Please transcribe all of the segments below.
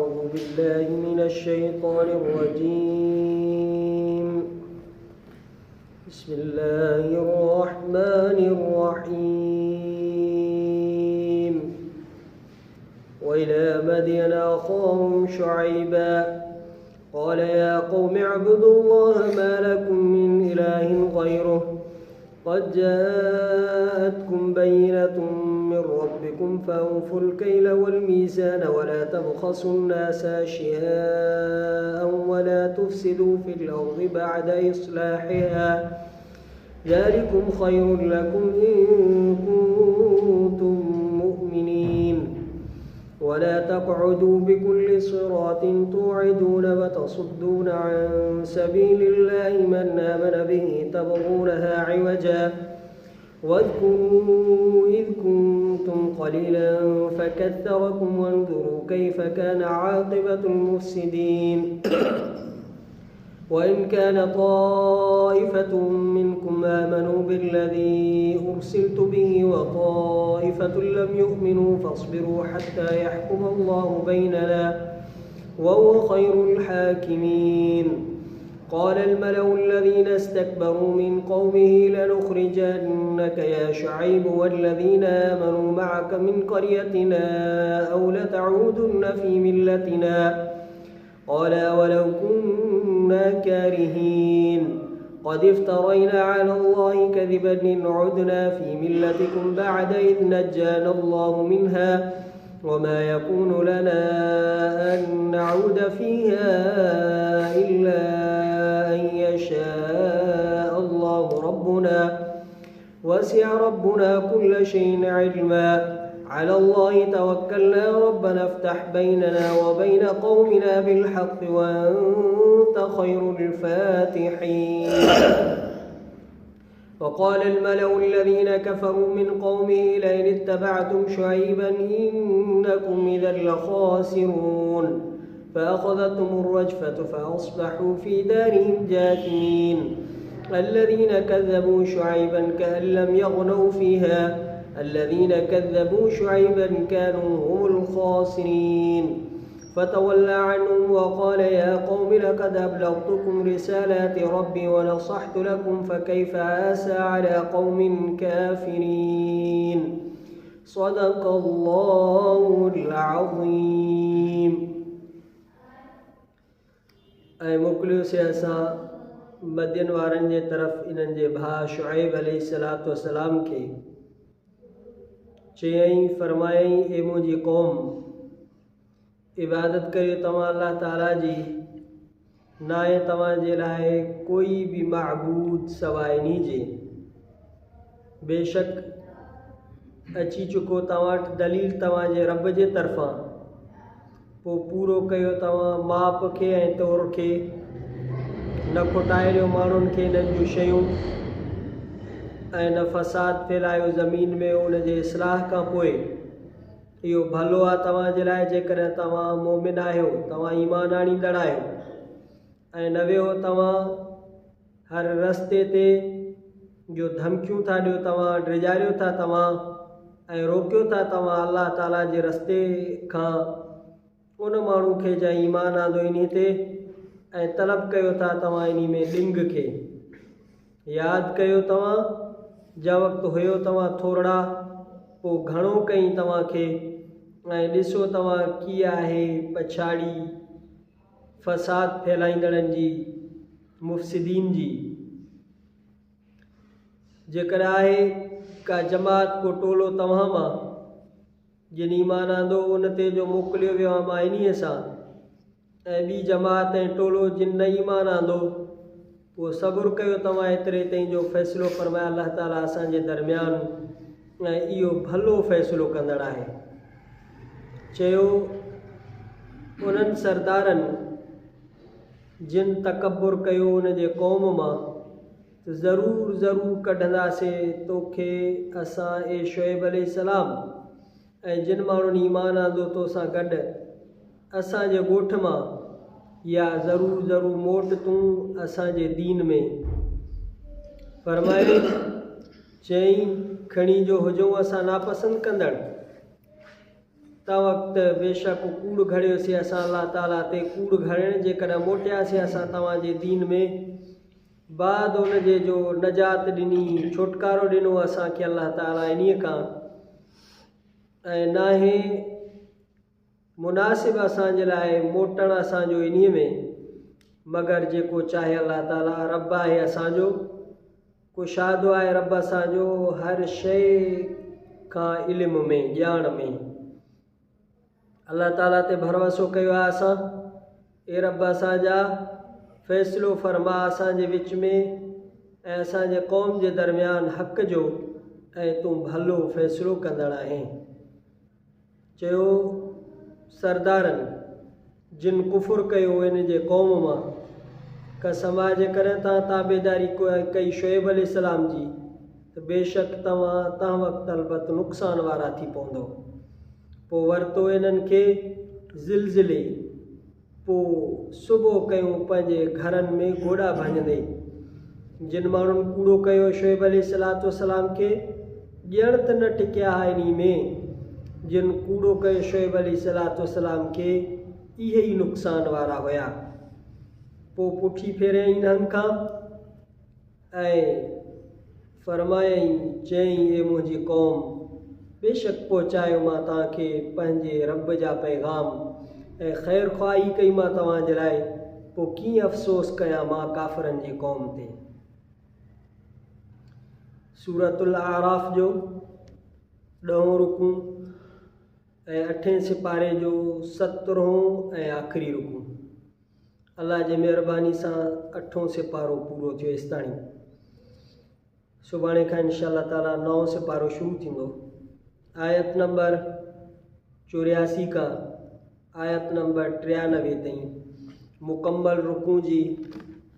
أعوذ بالله من الشيطان الرجيم. بسم الله الرحمن الرحيم. وإلى مدين أخاهم شعيبا قال يا قوم اعبدوا الله ما لكم من إله غيره قد جاءتكم بينة من ربكم فأوفوا الكيل والميزان ولا تبخسوا الناس أشياء ولا تفسدوا في الأرض بعد إصلاحها ذلكم خير لكم إن كنتم مؤمنين. ولا تقعدوا بكل صراط توعدون وتصدون عن سبيل الله من آمن به تبغونها عوجا واذكروا إذ كنتم قليلا فكثركم وانظروا كيف كان عاقبة المفسدين. وإن كان طائفة منكم آمنوا بالذي أرسلت به وطائفة لم يؤمنوا فاصبروا حتى يحكم الله بيننا وهو خير الحاكمين. قال الملأ الذين استكبروا من قومه لنخرجنك يا شعيب والذين آمنوا معك من قريتنا أو لتعودن في ملتنا قال ولو كنا كارهين قد افترينا على الله كذبا إن عدنا في ملتكم بعد إذ نجانا الله منها وما يكون لنا أن نعود فيها إلا أن يشاء الله ربنا وسع ربنا كل شيء علما على الله توكلنا ربنا افتح بيننا وبين قومنا بالحق وأنت خير الفاتحين. وقال الملأ الذين كفروا من قومه لئن اتبعتم شعيبا إنكم إذا لخاسرون فأخذتهم الرجفة فأصبحوا في دارهم جاثمين. الذين كذبوا شعيبا كأن لم يغنوا فيها الذين كذبوا شعيبا كانوا هم الخاسرين. فتولى عنهم وقال يا قوم لقد أبلغتكم رسالات ربي ونصحت لكم فكيف آسى على قوم كافرين. صدق الله العظيم. ऐं मोकिलियोसीं असां मदियन वारनि जे तरफ़ इन्हनि जे भाउ शुआइब अलैहिस्सलातु वस्सलाम खे चयईं फरमायईं ए मुंहिंजी क़ौम इबादत करियो तव्हां अल्लाह ताला जी न आहे तव्हां जे लाइ कोई बि महबूद सवाइ नी जे बेशक अची चुको तव्हां वटि दलील तव्हां जे रब जे तरफ़ां पोइ पूरो कयो तव्हां माप खे ऐं तौर खे न खुटाए ॾियो माण्हुनि खे इन्हनि जूं शयूं ऐं न फ़साद फैलायो ज़मीन में उन जे इस्लाह खां पोइ इहो भलो आहे तव्हां जे लाइ जेकॾहिं तव्हां मोमिन आहियो तव्हां ईमान आणींदड़ आहियो ऐं न वियो तव्हां हर रस्ते ते जो धमकियूं था ॾियो तव्हां ड्रिजारियो था तव्हां ऐं रोकियो था तव्हां अल्लाह ताला जे रस्ते खां उन माण्हू खे जंहिं ईमान आंदो इन ते ऐं तलब कयो था तव्हां इन में ॾिंग खे यादि कयो तव्हां जंहिं वक़्तु हुयो तव्हां थोरा पोइ घणो कई तव्हांखे ऐं ॾिसो तव्हां कीअं आहे पछाड़ी फ़साद फैलाईंदड़नि जी मुफ़्सिदीन जी। जेकर आहे का जमात को टोलो तव्हां मां जिन ईमान आंदो उन ते जो मोकिलियो वियो आहे मां इन्हीअ सां ऐं ॿी जमात ऐं टोलो जिन न ईमान आंदो पोइ सब्र कयो तव्हां एतिरे ताईं जो फ़ैसिलो फरमाए अल्लाह ताला असांजे दरमियान ऐं इहो भलो फ़ैसिलो कंदड़ आहे। चयो उन्हनि सरदारनि जिन तकबुर कयो उन जे क़ौम मां त ज़रूरु कढंदासीं तोखे असां ए शुएब अलैहिस्सलाम ऐं जिन माण्हुनि ईमान आंदो तोसां गॾु असांजे ॻोठ मां या ज़रूरु मोट तूं असांजे दीन में फरमाए चई खणी जो हुजूं असां नापसंद कंदड़ त वक़्तु बेशक कूड़ घड़ियोसीं असां अलाह ताला ते कूड़ घड़ण जेकॾहिं मोटियासीं असां तव्हांजे दीन में बाद उनजे जो नजात ॾिनी छुटकारो ॾिनो असांखे अलाह ताला इन्हीअ खां ऐं नाहे मुनासिबु असांजे लाइ मोटणु असांजो इन्हीअ में मगर जेको चाहे अलाह ताला रब आहे असांजो कुशादो आहे रब असांजो हर शइ खां इल्म में ॼाण में अलाह ताला ते भरोसो कयो आहे असां ए रब असांजा फ़ैसिलो फरमा असांजे विच में ऐं असांजे क़ौम जे दरमियान हक़ जो ऐं तूं भलो फ़ैसिलो कंदड़ आहीं चयो सरदारनि जिन कुफुर कयो इन जे क़ौम मां कसम आहे जेकॾहिं तव्हां ताबेदारी कई शुएब अलैहिस्सलाम जी त बेशक तव्हां वक़्तु अलबत नुक़सान वारा थी पवंदो पोइ वरितो इन्हनि खे ज़िलज़िले पोइ सुबुह कयूं पंहिंजे घरनि में घोड़ा भञंदे जिन माण्हुनि कूड़ो कयो शुएब अलैहिस्सलाम खे ॼण त न टिकिया इन्ही में जिन कूड़ो कयो शुएब अलैहिस्सलाम खे इहे ई नुक़सान वारा हुया पोइ पुठी फेरियईं इन्हनि खां ऐं फरमायईं चयईं ए मुंहिंजी क़ौम बेशक पहुचायो मां तव्हांखे पंहिंजे रब जा पैगाम ऐं ख़ैर ख़्वाही कई मां तव्हांजे लाइ पोइ कीअं अफ़सोस कयां मां काफ़िरनि जी क़ौम ते सूरतुल आराफ़ जो 10 रुकू ऐं 8 सिपारे जो 17 ऐं आख़िरी रुकू अल्लाह जे महिरबानी सां 8 सिपारो पूरो थियो इस्ताणी सुभाणे खां इंशाअल्लाह ताला 9 सिपारो शुरू थींदो आयत नंबर 84 खां आयत नंबर 93 ताईं मुकम्मल रुकू जी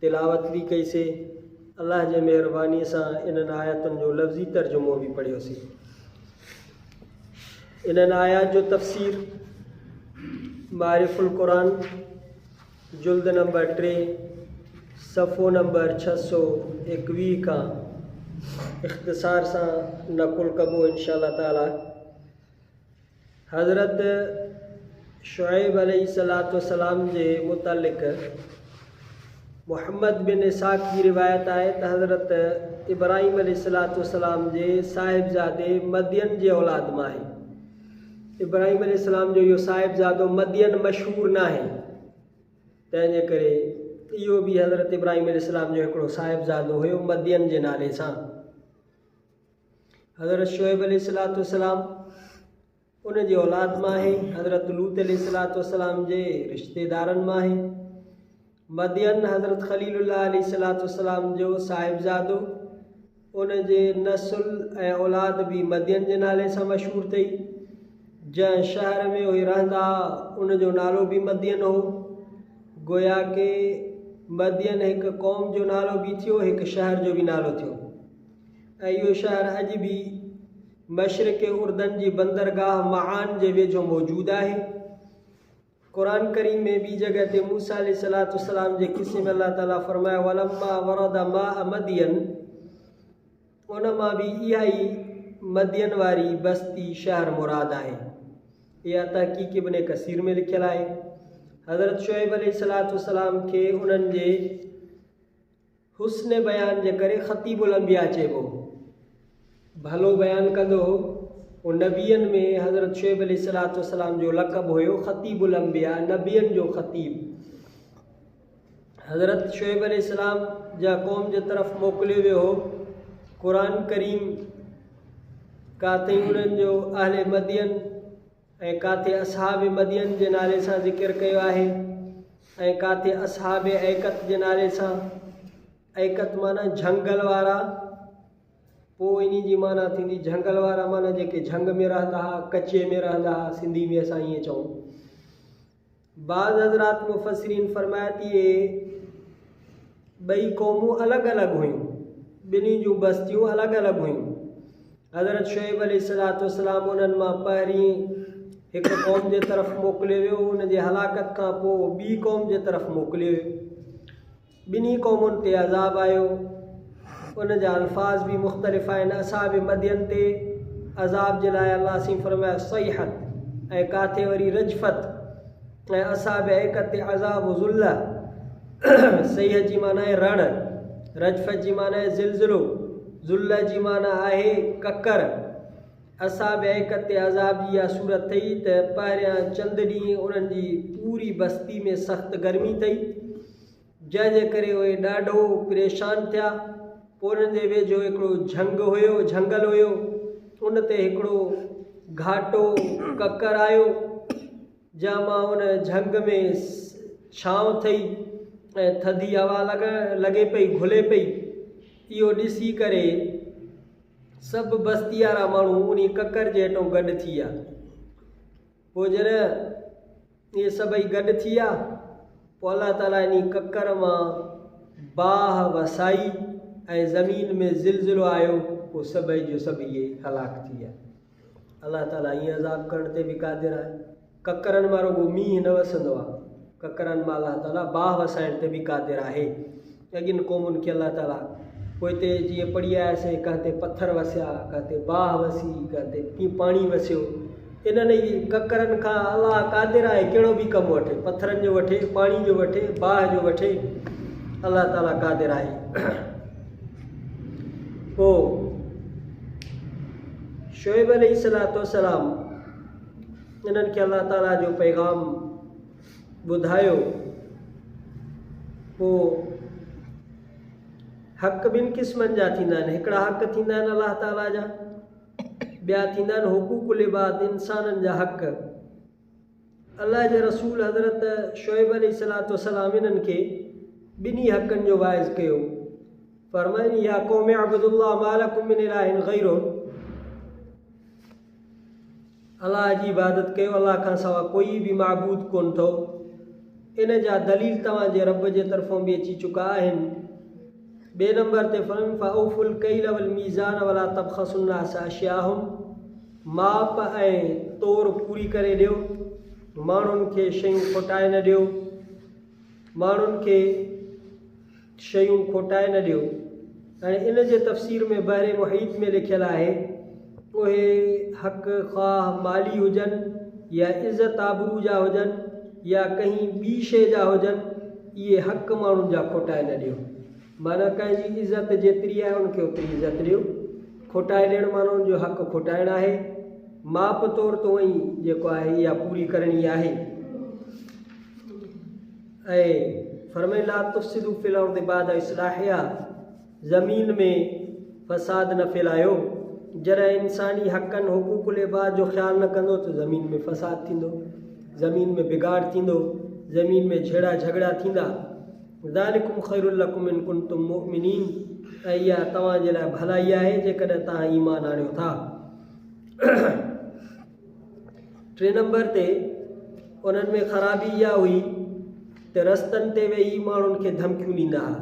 तिलावत भी कईसीं अल्लाह जे महिरबानी सां इन्हनि आयतुनि जो लफ़्ज़ी तर्जुमो भी पढ़ियोसीं इन्हनि आयात जो तफ़सीर मारिफुल क़ुरान जुल्द नंबर 3 सफ़ो नंबर 621 खां इख़्तिसार सां नकुल कबो इंशाअल्लाह ताला हज़रत शुएब अलैहिस्सलाम जे मुतल्लिक़ मुहम्मद बिन इसाक़ की रिवायत आहे त हज़रत इब्राहिम अलैहिस्सलाम जे साहिबज़ादे मदियन जे औलाद मां आहे इब्राहिम अलैहिस्सलाम जो इहो साहिबज़ादो मदियन मशहूर न आहे तंहिंजे करे इहो बि हज़रत इब्राहिम अलैहिस्सलाम जो हिकिड़ो साहिबज़ादो हुयो मदियन जे नाले सां हज़रत शुएब अलैहिस्सलाम उन जी औलाद मां आहे हज़रत लूत अलैहिस्सलाम जे रिश्तेदारनि मां आहे मदियन हज़रत ख़लीलुल्लाह अलैहिस्सलाम जो साहिबज़ादो उन जे नसुल ऐं औलाद भी मदियन जे नाले सां मशहूर अथई जंहिं शहर में उहे रहंदा उन जो नालो भी मदियन हो गोया के मदियन हिकु क़ौम जो नालो भी थियो हिकु शहर जो भी नालो थियो ऐं इहो शहर अॼु भी मशरिक़ उर्दन जी बंदरगाह महान जे वेझो मौजूदु आहे कुरान करीम में ॿी जगह ते मूसा अलैहिस्सलाम जे किस्से में अल्लाह ताला फरमाया वलम्मा वरद माअ मदियन उन मां भी इहा ई मदियन वारी बस्ती शहर मुराद आहे इहा तहक़ीक़ इब्न कसीर में लिखियल आहे हज़रत शुएब अलैहिस्सलाम खे उन्हनि जे हुस्न बयान जे करे ख़तीबुल अंबिया चइबो भलो बयान कंदो उन नबियन में हज़रत शुएब अलैहिस्सलाम जो लक़ब हुयो ख़तीबुल अंबिया नबियन जो ख़तीब हज़रत शुएब अलैहिस्सलाम जा क़ौम जे तरफ़ मोकिलियो वियो हो कुरान करीम काथे उन्हनि जो अहले मदियन ऐं काथे असहाब मदियन जे नाले सां ज़िक्र कयो आहे ऐं काथे असहाब ऐकत जे नाले सां ऐकत माना झंगल वारा पोइ इन जी माना थींदी झंगल वारा माना जेके झंग में रहंदा हुआ कचे में रहंदा हुआ सिंधी में असां ईअं चऊं बाद हज़रात मुफ़स्सिरीन फरमाया थी इहे ॿई क़ौमूं अलॻि अलॻि हुयूं ॿिन्ही जूं बस्तियूं अलॻि अलॻि हुयूं हज़रत शुएब अलैहिस्सलाम उन्हनि मां पहिरीं हिकु क़ौम जे तरफ़ मोकिलियो वियो उन जे हलाकत खां पोइ ॿी क़ौम जे तरफ़ मोकिलियो वियो ॿिन्ही क़ौमुनि ते अज़ाब आयो उन जा अल्फाज़ भी मुख़्तलिफ़ आहिनि असहाब मदियन ते अज़ाब जे लाइ अल्लाह सी फरमाया सईहत ऐं काथे वरी रजफत ऐं असाब ऐकत अज़ाब ज़ुल्ला। सहीह जी माना आहे रण, रजफत जी माना आहे ज़िलज़िलो, ज़ुल्ला जी माना आहे ककर। असाब ऐकत अज़ाब जी इहा सूरत थई त पहिरियां चंद ॾींहं उन्हनि जी पूरी बस्ती में सख़्तु गर्मी अथई, जंहिंजे करे उहे ॾाढो परेशान थिया। पोइ उन्हनि जे वेझो हिकिड़ो झंगल हुयो, उन ते हिकिड़ो घाटो ककर आयो, जंहिंमां उन झंग में छांव अथई ऐं थधी हवा लॻे पई, घुले पई। इहो ॾिसी करे सभु बस्ती वारा माण्हू उन ककर जे हेठां गॾु थी विया। पोइ जॾहिं इहे सभई गॾु थी विया, पोइ अलाह ताला इन ककर मां बाह वसाई ऐं ज़मीन में ज़िलज़िलो आयो। पोइ सभई जो सभु इहे हलाक थी विया। अलाह ताला ईअं अज़ाब करण ते बि क़ादिर आहे। ककरनि मां रुॻो मींहुं न वसंदो आहे, ककरनि मां अलाह ताला बाह वसाइण ते बि क़ादिर आहे। अॻिन क़ौमुनि खे अलाह ताला पोइ हिते जीअं पढ़ी आयासीं, किथे पथर वसिया, किथे बाह वसी, किथे पाणी वसियो। इन्हनि ई ककरनि खां अलाह क़ादिर आहे कहिड़ो बि कमु वठे, पथरनि जो वठे, पाणी जो वठे, बाह जो वठे, अलाह ताला क़ादिर आहे। पोइ शोएब अलैहिस्सलाम इन्हनि खे अलाह ताला जो पैगाम ॿुधायो। पोइ हक़ ॿिनि क़िस्मनि जा थींदा आहिनि, हिकिड़ा हक़ थींदा आहिनि अलाह ताला जा, ॿिया थींदा आहिनि हुकूकुल इबाद, इंसाननि जा हक़। अलाह जे रसूल हज़रत शोएब अलैहिस्सलाम इन्हनि खे ॿिन्ही हक़नि जो वाइज़ कयो। फरमाइनि या क़ौम अब्दुल्लाह मा लकुम मिन इलाहिन गैरुहु, अलाह जी इबादत कयो, अलाह खां सवाइ कोई बि माबूद कोन अथव। इन जा दलील तव्हांजे रब जे तरफ़ों बि अची चुका आहिनि। ॿिए नंबर ते फरमाइनि फ़अऊफ़ुल कैल वल मीज़ान वला तबख़सुन नास अशियाहुम, माप ऐं तोर पूरी करे ॾियो, माण्हुनि खे शयूं खोटाए न ॾियो, माण्हुनि खे शयूं खोटाए न ॾियो। हाणे इन जे तफ़सीर में बहरे मुहीत में लिखियलु आहे, उहे हक़ ख़्वाह माली हुजनि या इज़त आबरू जा हुजनि या कंहिं ॿी शइ जा हुजनि, इहे हक़ माण्हुनि जा खोटाए न ॾियो। माना कंहिंजी इज़त जेतिरी आहे उनखे ओतिरी इज़त ॾियो। खोटाए ॾियणु माण्हुनि जो हक़ खोटाइणु आहे। माप तौर तो ई जेको आहे इहा पूरी करणी आहे। ऐं फरमाइनि ला तुफ़्सिदू फ़िल अर्दि बाद इस्लाहिहा, ज़मीन में फ़साद न फैलायो। जॾहिं इंसानी हक़नि हुकूकुल इबाद जो ख़्यालु न कंदो त ज़मीन में फ़साद थींदो, ज़मीन में बिगाड़ थींदो, ज़मीन में झेड़ा झगड़ा थींदा। ज़ालिकुम ख़ैरुल लकुम इन कुंतुम मुमिनीन, ऐं इहा तव्हांजे लाइ भलाई आहे जेकॾहिं तव्हां ईमान आणियो था। 3 नंबर ते उन्हनि में ख़राबी इहा हुई त रस्तनि ते वेही माण्हुनि खे धमकियूं ॾींदा हुआ,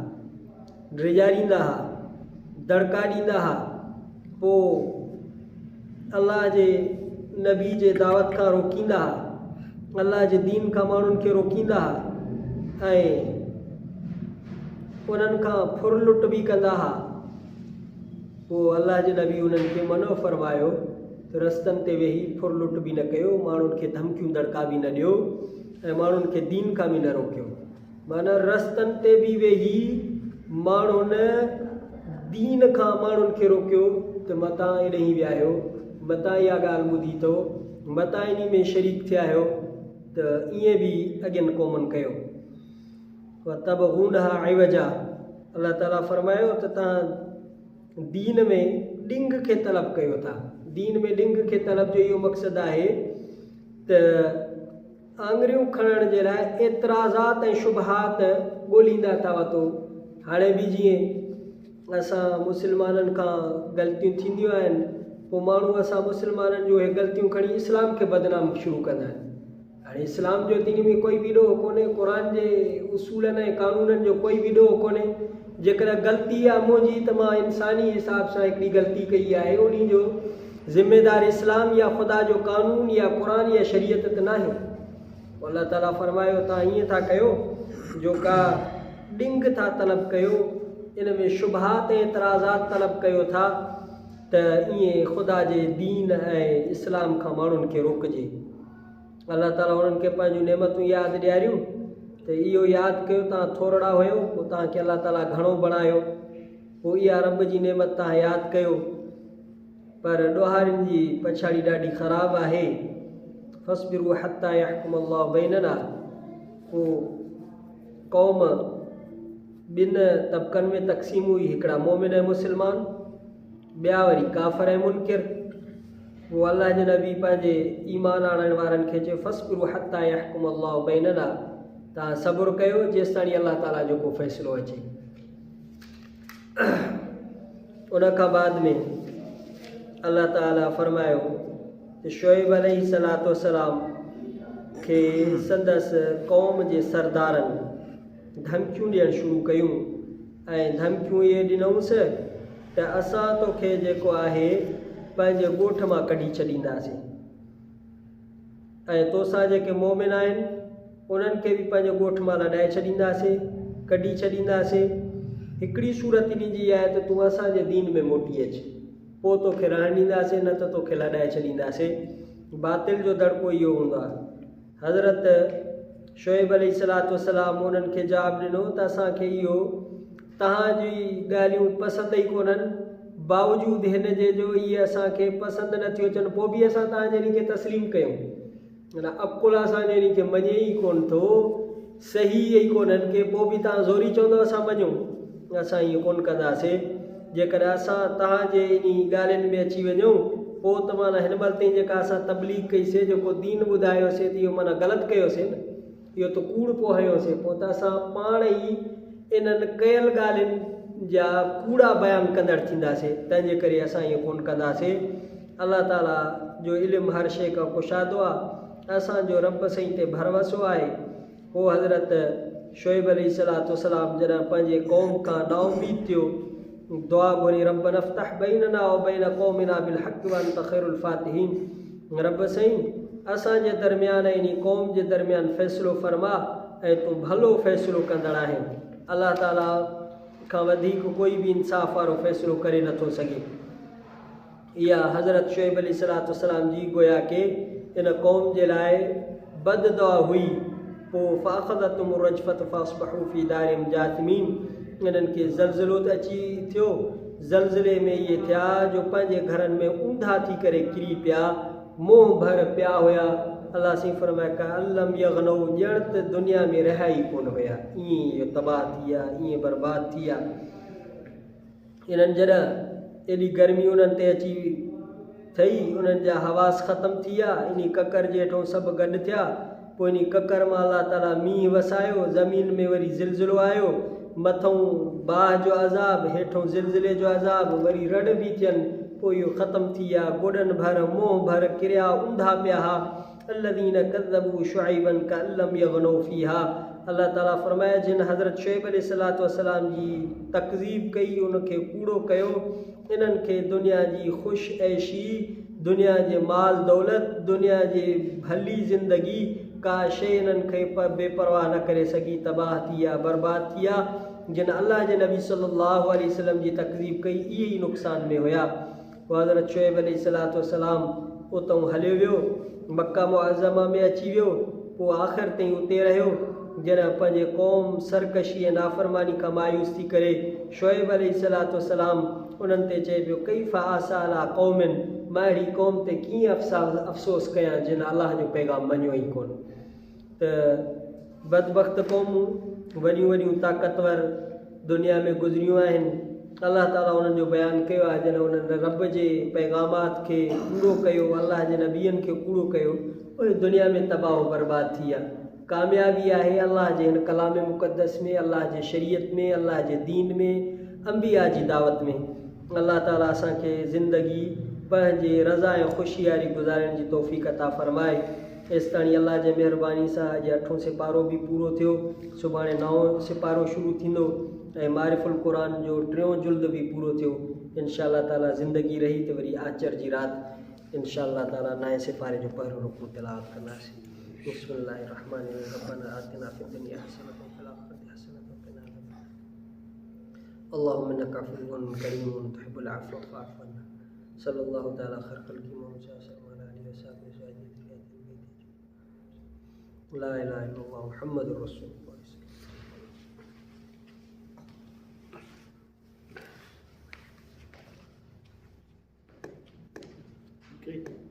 ड्रिजारींदा हुआ, दड़का ॾींदा हुआ। पोइ अलाह जे नबी जे दावत खां रोकींदा हुआ, अलाह जे दीन खां माण्हुनि खे रोकींदा हुआ ऐं उन्हनि खां फुर लुट बि कंदा हुआ। पोइ अलाह जे नबी उन्हनि खे मनो फरमायो त रस्तनि ते वेही फुर लुट बि न कयो, माण्हुनि खे धमकियूं दड़का बि न ॾियो ऐं माण्हुनि खे दीन खां बि न रोकियो। माना रस्तनि ते बि वेही माण्हुनि दीन खां माण्हुनि खे रोकियो त मतां एॾे ई विया आहियो, मतां इहा ॻाल्हि ॿुधी अथव, मतां इन में शरीक थिया आहियो, त ईअं बि अॻियनि क़ौमुनि कयो। वतबगूनहा इवजा, अलाह ताला फरमायो त तव्हां दीन में ॾिंग खे तलब कयो था। दीन में ॾिंग खे तलब जो इहो मक़सदु आहे त आङरियूं खणण जे लाइ एतिराज़ात ऐं शुबहात ॻोल्हींदा था वतो। हाणे बि जीअं असां मुस्लमाननि खां ग़लतियूं थींदियूं आहिनि, पोइ माण्हू असां मुस्लमाननि जो इहे ग़लतियूं खणी इस्लाम खे बदनाम शुरू कंदा आहिनि। हाणे इस्लाम जो दीन में कोई बि ॾोह कोन्हे, क़ुर जे उसूलनि ऐं क़ानूननि जो कोई बि ॾोह कोन्हे। जेकॾहिं ग़लती आहे मुंहिंजी त मां इंसानी हिसाब सां हिकिड़ी ग़लती कई आहे, उन जो ज़िम्मेदार इस्लाम या ख़ुदा जो क़ानून या क़ुर या शरीयत त नाहे। अल्लाह ताला फरमायो तव्हां ईअं था कयो जो का ॾिंग था तलब कयो, इन में शुबहात ऐं एतिराज़ात तलब कयो था त ईअं ख़ुदा जे दीन ऐं इस्लाम खां माण्हुनि खे रोकिजे। अल्लाह ताला उन्हनि खे पंहिंजूं नेमतूं यादि ॾियारियूं त इहो यादि कयो तव्हां थोरा हुयो, पोइ तव्हांखे अल्लाह ताला घणो बणायो, पोइ इहा रब जी नेमत तव्हां यादि कयो। पर ॾोहारियुनि जी पछाड़ी ॾाढी ख़राबु आहे। फस्बिरू हत्ता यहकुम अल्लाहु बैनना, पोइ क़ौम ॿिनि तबक़नि में तक़सीम हुई, हिकिड़ा मोमिन ऐं मुस्लमान, ॿिया वरी काफ़िर ऐं मुनकिर। पोइ अल्लाह जे नबी पंहिंजे ईमान आणण वारनि खे चयो फस्बिरू हत्ता यहकुम अल्लाहु बैनना, तव्हां सब्र कयो जेसि ताईं अल्लाह ताला जो को फ़ैसिलो अचे। उन खां बाद में अल्लाह ताला फरमायो त शुएब अलैहिस्सलातु वस्सलाम खे संदसि क़ौम जे सरदारनि धमकियूं ॾियणु शुरू कयूं, ऐं धमकियूं इहे ॾिनऊंसि त असां तोखे जेको आहे पंहिंजे ॻोठ मां कढी छॾींदासीं, ऐं तोसां जेके मोमिन आहिनि उन्हनि खे बि पंहिंजे ॻोठ मां लॾाए छॾींदासीं, कढी छॾींदासीं। हिकिड़ी सूरत इन जी आहे त तूं असांजे दीन में मोटी अचु, पोइ तोखे रहणु ॾींदासीं, न त तोखे लॾाए छॾींदासीं। बातिल जो दड़को इहो हूंदो आहे। हज़रत शुएब अलैहिस्सलातु वस्सलाम उन्हनि खे जवाबु ॾिनो त असांखे इहो तव्हांजी ॻाल्हियूं पसंदि ई कोन्हनि, बावजूदि हिन जे जो इहे असांखे पसंदि नथियूं अचनि, पोइ बि असां तव्हांजे इन खे तस्लीम कयूं। माना अकुल असांजे इन खे मञे ई कोन थो, सही ई कोन्हनि के, पोइ बि तव्हां ज़ोरी चवंदव असां मञूं, असां इहो कोन कंदासीं। जेकॾहिं असां तव्हांजे इन ॻाल्हियुनि में अची वञूं, पोइ त माना हिन महिल ताईं जेका असां तबलीग कईसीं, जेको दीन ॿुधायोसीं, त इहो माना ग़लति कयोसीं न, इहो त कूड़ पोहायोसीं, पोइ त असां पाण ई इन्हनि कयल ॻाल्हियुनि जा कूड़ा बयानु कंदड़ थींदासीं। तंहिंजे करे असां इहो कोन कंदासीं। अल्लाह ताला जो इल्मु हर शइ खां कुशादो आहे, असांजो रब साईं ते भरवसो आहे। पोइ हज़रत शुएब अलैहिस्सलातु वस्सलाम जॾहिं पंहिंजे क़ौम खां नाउमीद थियो, दुआ घुरी रब नफ्तह बैनना व बैन क़ौमिना बिल हक़ व अंत खैरुल फातिहीन, रब साईं असांजे दरमियान इन क़ौम जे दरमियान फ़ैसिलो फरमा ऐं तूं भलो फ़ैसिलो कंदड़ आहीं। अल्लाह ताला खां वधीक कोई बि इंसाफ़ वारो फ़ैसिलो करे नथो सघे। इहा हज़रत शुएब अलैहिस्सलातु वस्सलाम जी गोया के इन क़ौम जे लाइ बद दुआ हुई। पोइ फ़ाख़ज़तहुम रजफ़त फ़अस्बहू फ़ी दारिहिम जाथिमीन, इन्हनि खे ज़लज़लो त अची थियो, ज़लज़ले में इहे थिया जो पंहिंजे घरनि में ऊंधा थी करे किरी पिया, मोह भर पिया हुया। अल्लाह साईं फरमाए का अल्लम यग़नऊ, ॼण त दुनिया में रहिया ई कोन हुया, ईअं इहो तबाह थी विया, ईअं बर्बाद थी विया। इन्हनि जॾहिं एॾी गर्मी उन्हनि ते अची थई, उन्हनि जा हवास ख़तमु थी विया, इन ककर जे हेठों सभु गॾु थिया। पोइ इन ककर मां अल्लाह ताला मींहुं वसायो, ज़मीन में वरी ज़िलज़िलो आयो, मथों बाह जो अज़ाब, हेठों ज़िलज़िले जो अज़ाब, वरी रड़ बि थियनि। पोइ इहो ख़तमु थी विया, गोॾनि भर मोह भर किरिया ऊंधा पिया हा। अल्लज़ीन कज़्ज़बू शुअइबन कअल्लम यग़नऊ फ़ीहा, अल्लाह ताला फरमाया जिन हज़रत शुएब अलैहिस्सलातु वस्सलाम जी तकज़ीब कई, उनखे कूड़ो कयो, इन्हनि खे दुनिया जी ख़ुशि ऐशी, दुनिया जे माल दौलत, दुनिया जे भली ज़िंदगी, का शइ इन्हनि खे बेपरवाह न करे सघी, तबाह थी विया, बर्बाद थी विया। जिन अल्लाह जे नबी सल्लल्लाहु अलैहि वसल्लम जी तकज़ीब कई, इहे ई नुक़सान में हुया। पोइ हज़रत शुएब अलैहिस्सलातु वस्सलाम उतां हलियो वियो, मक्का मुअज़्ज़मा में अची वियो। पोइ आख़िर ताईं उते रहियो, जॾहिं पंहिंजे क़ौम सरकशी ऐं नाफ़रमानी खां मायूस थी करे शुएब अलैहिस्सलातु वस्सलाम उन्हनि ते चए पियो कैफ़ आसा अला क़ौमिन, मां अहिड़ी क़ौम ते कीअं अफ़सोस कयां जिन अलाह जो पैगाम मञियो ई कोन। त बदबख़्त क़ौमूं वॾियूं वॾियूं ताक़तवर दुनिया में गुज़रियूं आहिनि। अल्लाह ताला उन्हनि जो बयानु कयो आहे, जॾहिं उन्हनि रब जे पैगामात खे कूड़ो कयो, अल्लाह जे नबियनि खे कूड़ो कयो, उहे दुनिया में तबाह बर्बाद थी विया। कामयाबी आहे अल्लाह जे हिन कलाम मुक़द्दस में, अल्लाह जे शरीयत में, अल्लाह जे दीन में, अंबिया जी दावत में। अल्लाह ताला असांखे ज़िंदगी पंहिंजे रज़ा ऐं ख़ुशी वारी गुज़ारण जी तौफ़ीक़ अता फ़रमाए। एसि ताईं अल्लाह जे महिरबानी सां अॼु 8हों सिपारो बि पूरो थियो, सुभाणे 9हों सिपारो शुरू थींदो ऐं मारिफुल क़ुरान जो 3हों जुल्द बि पूरो थियो। इंशाअल्लाह ताला ज़िंदगी रही त वरी आचर जी राति इंशाअल्लाह ताला नए सिपारे जो पहिरों रुकू तिलावत कंदासीं। बिस्मिल्लाहिर्रहमानिर्रहीम, रब्बना आतिना फिद दुनिया हसनतन व फिल आखिरति हसनतन व क़िना अज़ाबन्नार। अल्लाहुम्मा इन्नका अफ़ुव्वुन करीमुन तुहिब्बुल अफ़्व फ़अफ़ु अन्ना। सल्लल्लाहु तआला खैर ख़ल्क़ि मोहम्मद सल्लल्लाहु अलैहि वसल्लम। ला इलाहा इल्लल्लाह मुहम्मदुर रसूलुल्लाह। Okay.